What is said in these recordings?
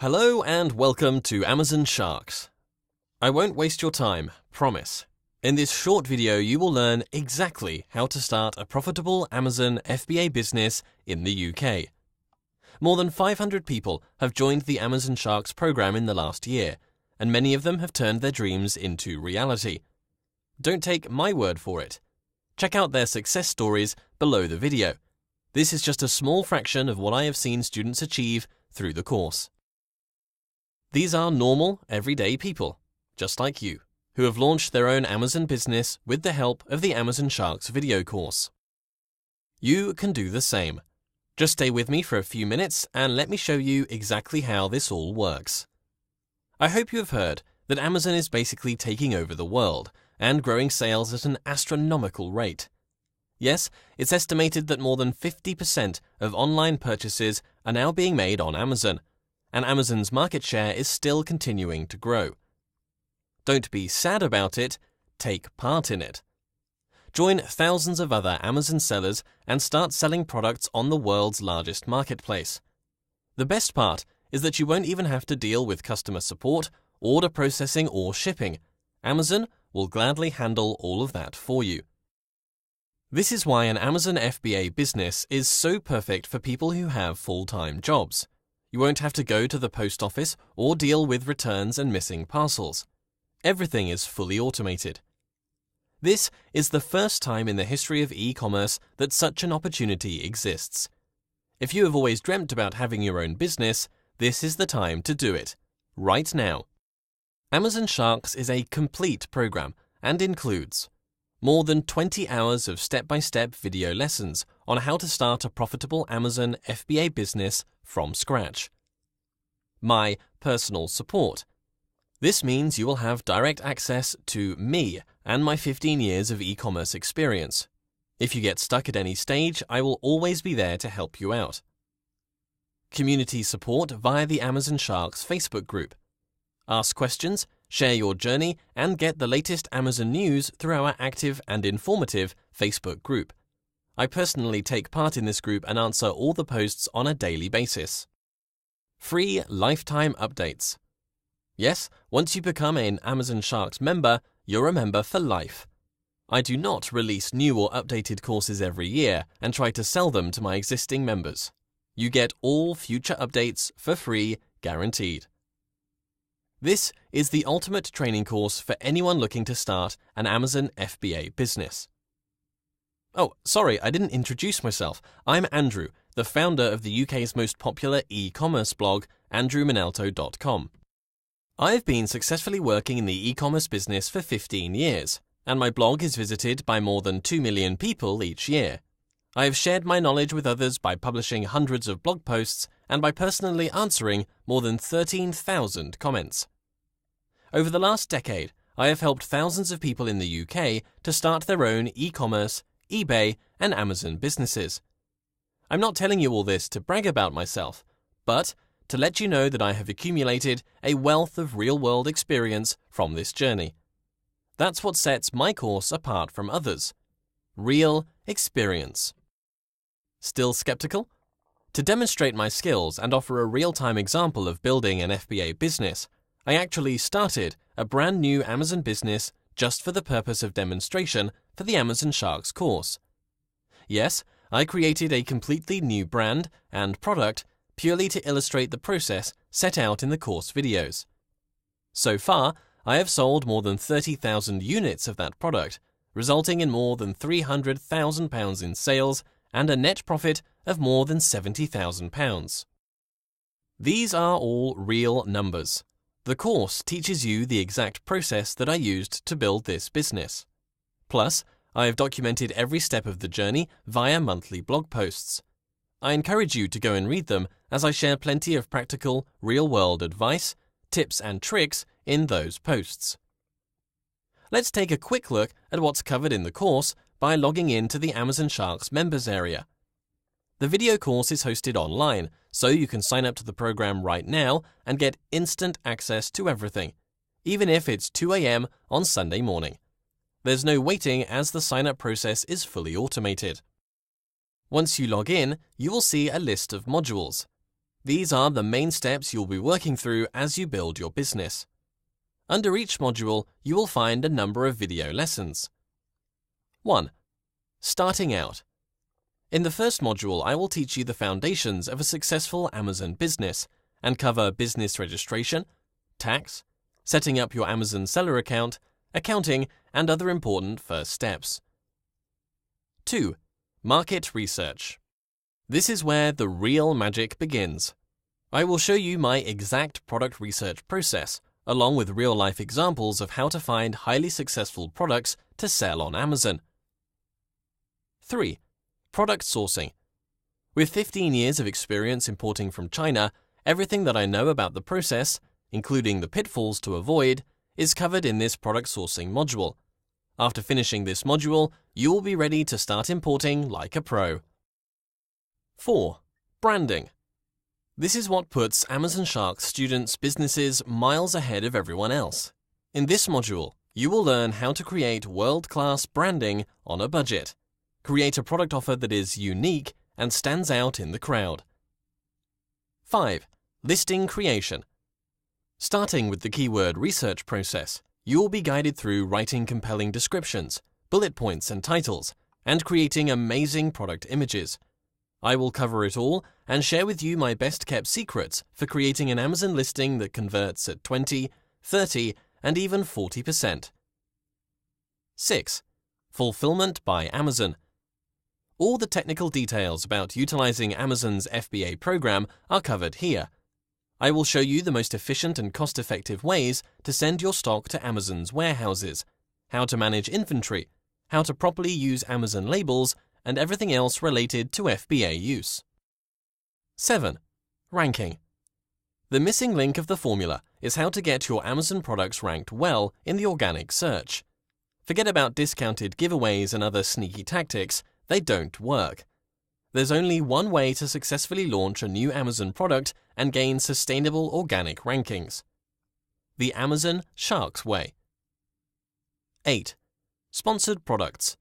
Hello and welcome to Amazon Sharks. I won't waste your time, promise. In this short video, you will learn exactly how to start a profitable Amazon FBA business in the UK. More than 500 people have joined the Amazon Sharks program in the last year, and many of them have turned their dreams into reality. Don't take my word for it. Check out their success stories below the video. This is just a small fraction of what I have seen students achieve through the course. These are normal, everyday people, just like you, who have launched their own Amazon business with the help of the Amazon Sharks video course. You can do the same. Just stay with me for a few minutes and let me show you exactly how this all works. I hope you have heard that Amazon is basically taking over the world and growing sales at an astronomical rate. Yes, it's estimated that more than 50% of online purchases are now being made on Amazon, and Amazon's market share is still continuing to grow. Don't be sad about it, take part in it. Join thousands of other Amazon sellers and start selling products on the world's largest marketplace. The best part is that you won't even have to deal with customer support, order processing, or shipping. Amazon will gladly handle all of that for you. This is why an Amazon FBA business is so perfect for people who have full-time jobs. You won't have to go to the post office or deal with returns and missing parcels. Everything is fully automated. This is the first time in the history of e-commerce that such an opportunity exists. If you have always dreamt about having your own business, this is the time to do it, right now. Amazon Sharks is a complete program and includes more than 20 hours of step-by-step video lessons on how to start a profitable Amazon FBA business from scratch. My personal support. This means you will have direct access to me and my 15 years of e-commerce experience. If you get stuck at any stage, I will always be there to help you out. Community support via the Amazon Sharks Facebook group. Ask questions, share your journey, and get the latest Amazon news through our active and informative Facebook group. I personally take part in this group and answer all the posts on a daily basis. Free lifetime updates. Yes, once you become an Amazon Sharks member, you're a member for life. I do not release new or updated courses every year and try to sell them to my existing members. You get all future updates for free, guaranteed. This is the ultimate training course for anyone looking to start an Amazon FBA business. Oh, sorry, I didn't introduce myself. I'm Andrew, the founder of the UK's most popular e-commerce blog, andrewminalto.com. I've been successfully working in the e-commerce business for 15 years, and my blog is visited by more than 2 million people each year. I have shared my knowledge with others by publishing hundreds of blog posts and by personally answering more than 13,000 comments. Over the last decade, I have helped thousands of people in the UK to start their own e-commerce, eBay, and Amazon businesses. I'm not telling you all this to brag about myself, but to let you know that I have accumulated a wealth of real-world experience from this journey. That's what sets my course apart from others. Real experience. Still skeptical? To demonstrate my skills and offer a real-time example of building an FBA business, I actually started a brand new Amazon business just for the purpose of demonstration for the Amazon Sharks course. Yes, I created a completely new brand and product purely to illustrate the process set out in the course videos. So far, I have sold more than 30,000 units of that product, resulting in more than £300,000 in sales and a net profit of more than £70,000. These are all real numbers. The course teaches you the exact process that I used to build this business. Plus, I have documented every step of the journey via monthly blog posts. I encourage you to go and read them as I share plenty of practical, real-world advice, tips and tricks in those posts. Let's take a quick look at what's covered in the course by logging into the Amazon Sharks members area. The video course is hosted online, so you can sign up to the program right now and get instant access to everything, even if it's 2 a.m. on Sunday morning. There's no waiting as the sign-up process is fully automated. Once you log in, you will see a list of modules. These are the main steps you'll be working through as you build your business. Under each module, you will find a number of video lessons. 1. Starting out. In the first module, I will teach you the foundations of a successful Amazon business and cover business registration, tax, setting up your Amazon seller account, accounting, and other important first steps. 2. Market research. This is where the real magic begins. I will show you my exact product research process, along with real-life examples of how to find highly successful products to sell on Amazon. 3. Product sourcing. With 15 years of experience importing from China, everything that I know about the process, including the pitfalls to avoid, is covered in this product sourcing module. After finishing this module, you will be ready to start importing like a pro. 4. Branding. This is what puts Amazon Shark students' businesses miles ahead of everyone else. In this module, you will learn how to create world-class branding on a budget. Create a product offer that is unique and stands out in the crowd. 5. Listing creation. Starting with the keyword research process, you will be guided through writing compelling descriptions, bullet points and titles, and creating amazing product images. I will cover it all and share with you my best-kept secrets for creating an Amazon listing that converts at 20, 30, and even 40%. 6. Fulfillment by Amazon. All the technical details about utilizing Amazon's FBA program are covered here. I will show you the most efficient and cost-effective ways to send your stock to Amazon's warehouses, how to manage inventory, how to properly use Amazon labels, and everything else related to FBA use. 7. Ranking. The missing link of the formula is how to get your Amazon products ranked well in the organic search. Forget about discounted giveaways and other sneaky tactics, they don't work. There's only one way to successfully launch a new Amazon product and gain sustainable organic rankings. The Amazon Sharks way. 8. Sponsored products.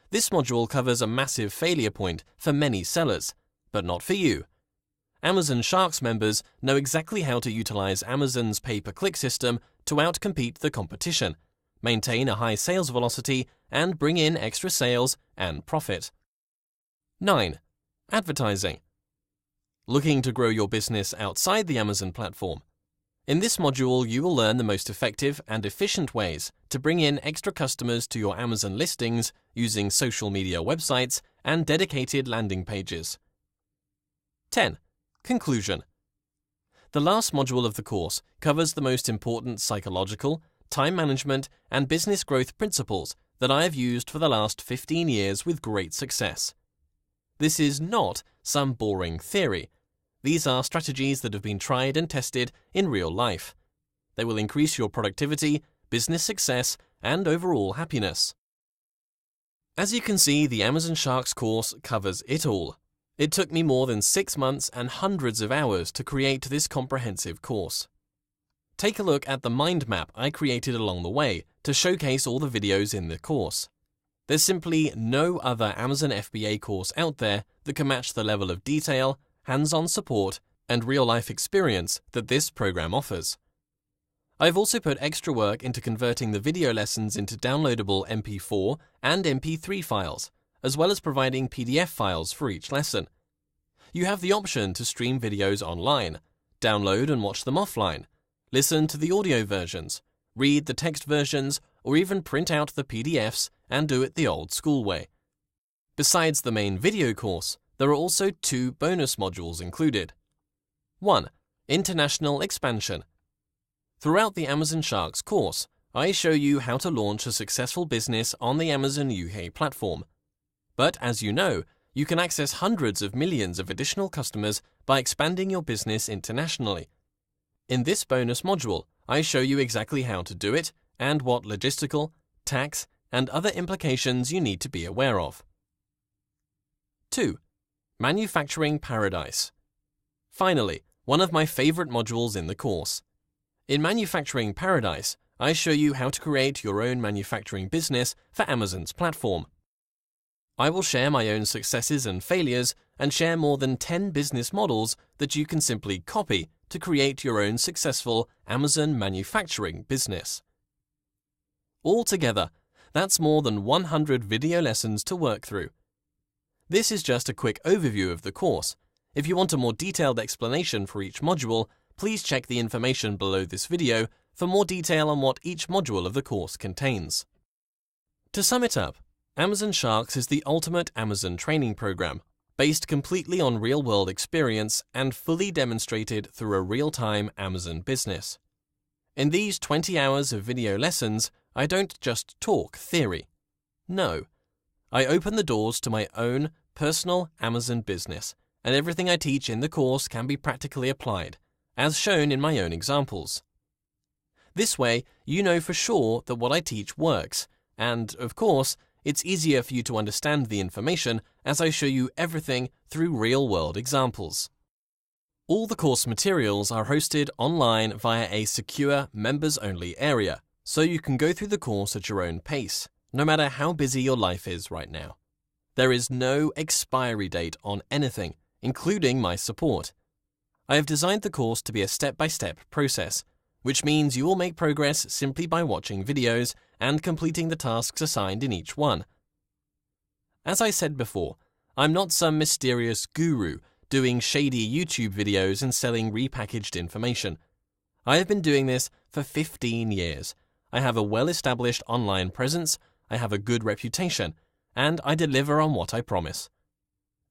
This module covers a massive failure point for many sellers, but not for you. Amazon Sharks members know exactly how to utilize Amazon's pay-per-click system to outcompete the competition, maintain a high sales velocity, and bring in extra sales and profit. 9. Advertising. Looking to grow your business outside the Amazon platform? In this module, you will learn the most effective and efficient ways to bring in extra customers to your Amazon listings using social media websites and dedicated landing pages. 10. Conclusion. The last module of the course covers the most important psychological, time management, and business growth principles that I have used for the last 15 years with great success. This is not some boring theory. These are strategies that have been tried and tested in real life. They will increase your productivity, business success, and overall happiness. As you can see, the Amazon Sharks course covers it all. It took me more than 6 months and hundreds of hours to create this comprehensive course. Take a look at the mind map I created along the way to showcase all the videos in the course. There's simply no other Amazon FBA course out there that can match the level of detail, hands-on support, and real-life experience that this program offers. I've also put extra work into converting the video lessons into downloadable MP4 and MP3 files, as well as providing PDF files for each lesson. You have the option to stream videos online, download and watch them offline, listen to the audio versions, read the text versions, or even print out the PDFs and do it the old school way. Besides the main video course, there are also 2 bonus modules included. 1. International expansion. Throughout the Amazon Sharks course, I show you how to launch a successful business on the Amazon UK platform. But as you know, you can access hundreds of millions of additional customers by expanding your business internationally. In this bonus module, I show you exactly how to do it and what logistical, tax, and other implications you need to be aware of. 2. Manufacturing Paradise. Finally, one of my favorite modules in the course. In Manufacturing Paradise, I show you how to create your own manufacturing business for Amazon's platform. I will share my own successes and failures and share more than 10 business models that you can simply copy to create your own successful Amazon manufacturing business. Altogether, that's more than 100 video lessons to work through. This is just a quick overview of the course. If you want a more detailed explanation for each module, please check the information below this video for more detail on what each module of the course contains. To sum it up, Amazon Sharks is the ultimate Amazon training program, based completely on real-world experience and fully demonstrated through a real-time Amazon business. In these 20 hours of video lessons, I don't just talk theory. No, I open the doors to my own personal Amazon business, and everything I teach in the course can be practically applied, as shown in my own examples. This way, you know for sure that what I teach works, and, of course, it's easier for you to understand the information as I show you everything through real-world examples. All the course materials are hosted online via a secure members-only area, so you can go through the course at your own pace, no matter how busy your life is right now. There is no expiry date on anything, including my support. I have designed the course to be a step-by-step process, which means you will make progress simply by watching videos and completing the tasks assigned in each one. As I said before, I'm not some mysterious guru doing shady YouTube videos and selling repackaged information. I have been doing this for 15 years. I have a well-established online presence, I have a good reputation, and I deliver on what I promise.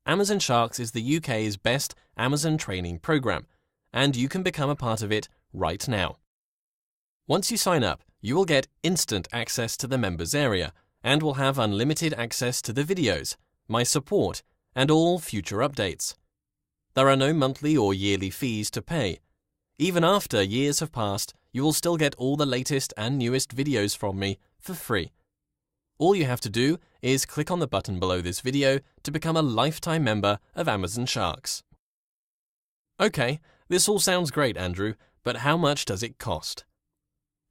Amazon Sharks is the UK's best Amazon training program, and you can become a part of it right now. Once you sign up, you will get instant access to the members area and will have unlimited access to the videos, my support, and all future updates. There are no monthly or yearly fees to pay. Even after years have passed, you will still get all the latest and newest videos from me for free. All you have to do is click on the button below this video to become a lifetime member of Amazon Sharks. Okay, this all sounds great, Andrew, but how much does it cost?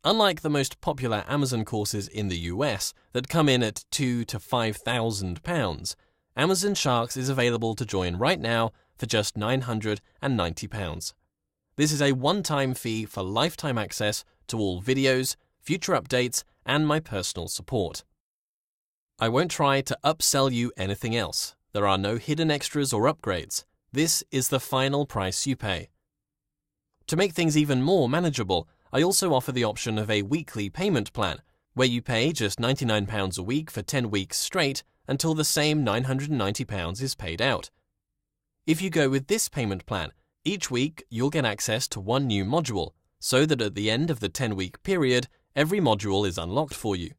Unlike the most popular Amazon courses in the US that come in at £2,000 to £5,000, Amazon Sharks is available to join right now for just £990. This is a one-time fee for lifetime access to all videos, future updates, and my personal support. I won't try to upsell you anything else. There are no hidden extras or upgrades. This is the final price you pay. To make things even more manageable, I also offer the option of a weekly payment plan, where you pay just £99 a week for 10 weeks straight until the same £990 is paid out. If you go with this payment plan, each week you'll get access to one new module, so that at the end of the 10-week period, every module is unlocked for you.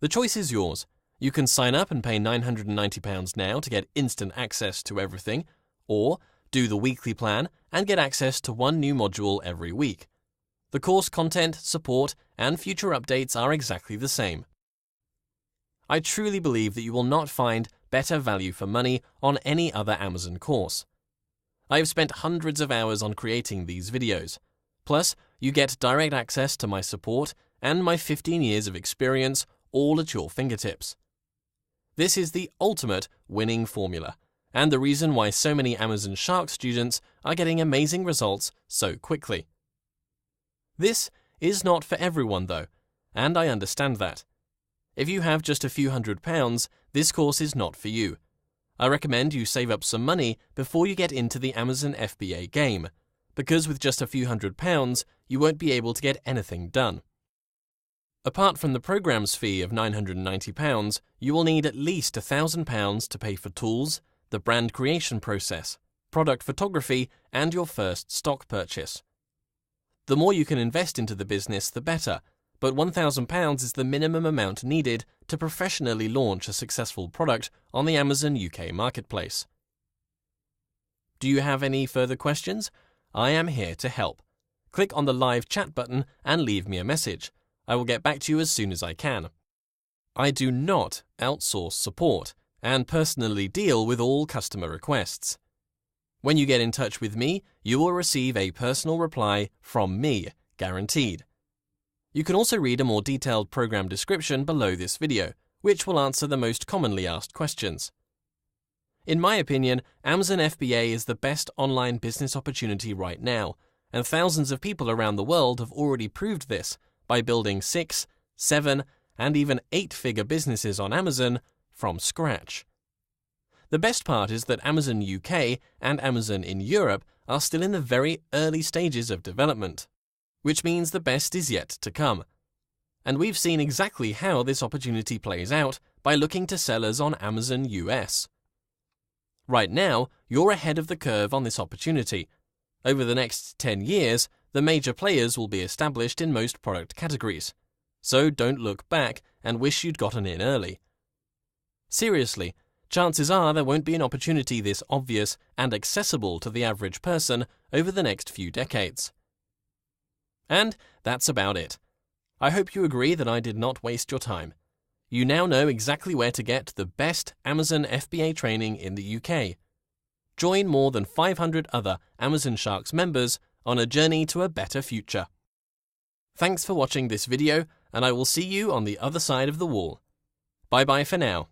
The choice is yours. You can sign up and pay £990 now to get instant access to everything, or do the weekly plan and get access to one new module every week. The course content, support, and future updates are exactly the same. I truly believe that you will not find better value for money on any other Amazon course. I have spent hundreds of hours on creating these videos. Plus, you get direct access to my support and my 15 years of experience all at your fingertips. This is the ultimate winning formula, and the reason why so many Amazon Shark students are getting amazing results so quickly. This is not for everyone though, and I understand that. If you have just a few £100s, this course is not for you. I recommend you save up some money before you get into the Amazon FBA game, because with just a few £100, you won't be able to get anything done. Apart from the program's fee of £990, you will need at least £1,000 to pay for tools, the brand creation process, product photography, and your first stock purchase. The more you can invest into the business, the better, but £1,000 is the minimum amount needed to professionally launch a successful product on the Amazon UK marketplace. Do you have any further questions? I am here to help. Click on the live chat button and leave me a message. I will get back to you as soon as I can. I do not outsource support and personally deal with all customer requests. When you get in touch with me, you will receive a personal reply from me, guaranteed. You can also read a more detailed program description below this video, which will answer the most commonly asked questions. In my opinion, Amazon FBA is the best online business opportunity right now, and thousands of people around the world have already proved this by building 6, 7, and even 8-figure businesses on Amazon from scratch. The best part is that Amazon UK and Amazon in Europe are still in the very early stages of development, which means the best is yet to come. And we've seen exactly how this opportunity plays out by looking to sellers on Amazon US. Right now, you're ahead of the curve on this opportunity. Over the next 10 years, the major players will be established in most product categories. So don't look back and wish you'd gotten in early. Seriously, chances are there won't be an opportunity this obvious and accessible to the average person over the next few decades. And that's about it. I hope you agree that I did not waste your time. You now know exactly where to get the best Amazon FBA training in the UK. Join more than 500 other Amazon Sharks members on a journey to a better future. Thanks for watching this video, and I will see you on the other side of the wall. Bye bye for now.